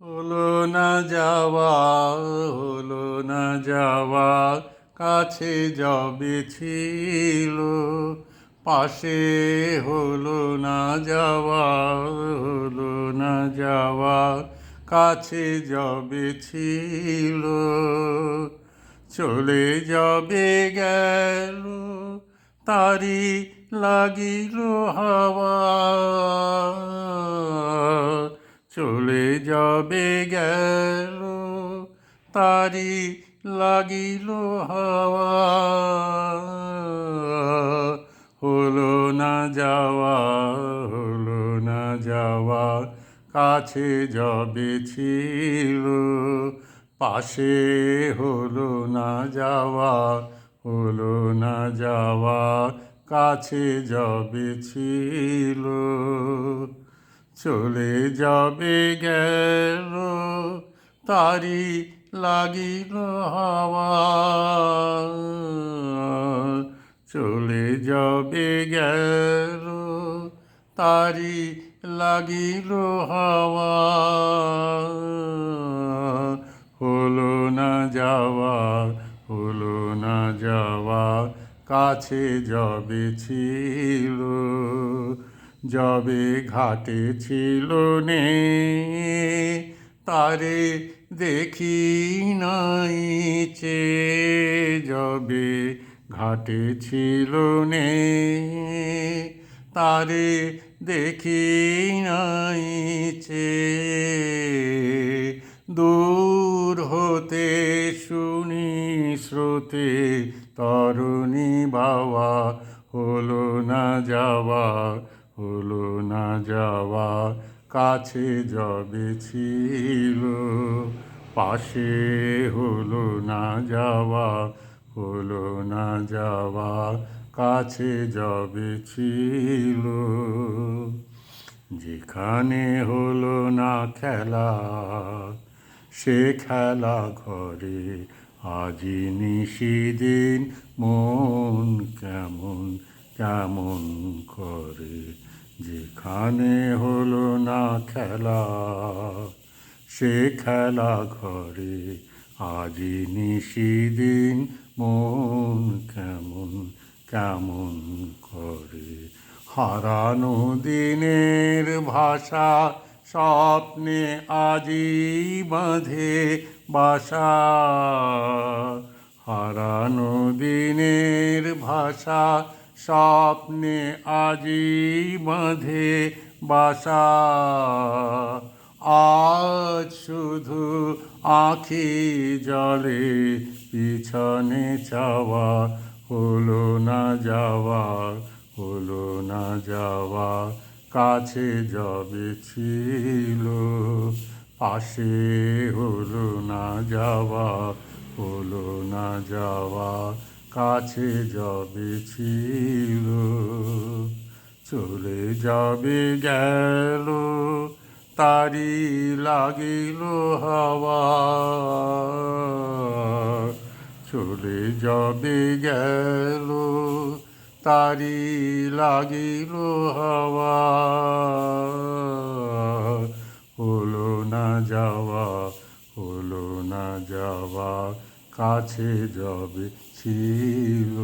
হলো না যাওয়া, হলো না যাওয়া, কাছে যবে ছিল পাশে। হলো না যাওয়া, হলো না যাওয়া, কাছে যবে ছিল চলে যাবে গেল তারি লাগিল হাওয়া। চলে যাবে গেল তারি লাগিল হাওয়া। হলো না যাওয়া, হলো না যাওয়া, কাছে যবে ছিল পাশে। হলো না যাওয়া, হলো না যাওয়া, কাছে যবে ছিল চলে যাবে গেল তারি লাগিল হাওয়া। চলে যাবে গেল তারি লাগিল হাওয়া। হলো না যাওয়া, হলো না যাওয়া, কাছে যবে ছিল যবে ঘাটে ছিল নে তারে দেখি নাই চে। যবে ঘাটে ছিল নে তারে দেখি নাই চে। দূর হতে শুনি স্রোতে তরুণী বাওয়া। হলো না যাওয়া, হলো না যাওয়া, কাছে যবে ছিল পাশে। হলো না যাওয়া, হলো না যাওয়া, কাছে যবে ছিল যেখানে হলো না খেলা সে খেলা ঘরে। আজি নিশিদিন মন কেমন কেমন করে। যেখানে হলো না খেলা সে খেলা ঘরে। আজি নিশিদিন মন কেমন কেমন করে। হারানো দিনের ভাষা স্বপ্নে আজি বাঁধে বাসা। হারানো দিনের ভাষা স্বপ্নে আজি বাঁধে বাসা। আজ শুধু আঁখি জলে পিছনে চাওয়া। হলো না যাওয়া, হলো না যাওয়া, কাছে যবে ছিল পাশে। হলো না যাওয়া, হলো না যাওয়া, কাছে যবে ছিল চলে যাবে গেল তারি লাগিল হাওয়া। চলে যাবে গেল তারি লাগিল হাওয়া। হলো না যাওয়া, হলো না যাওয়া, কাছে যবে ছিল।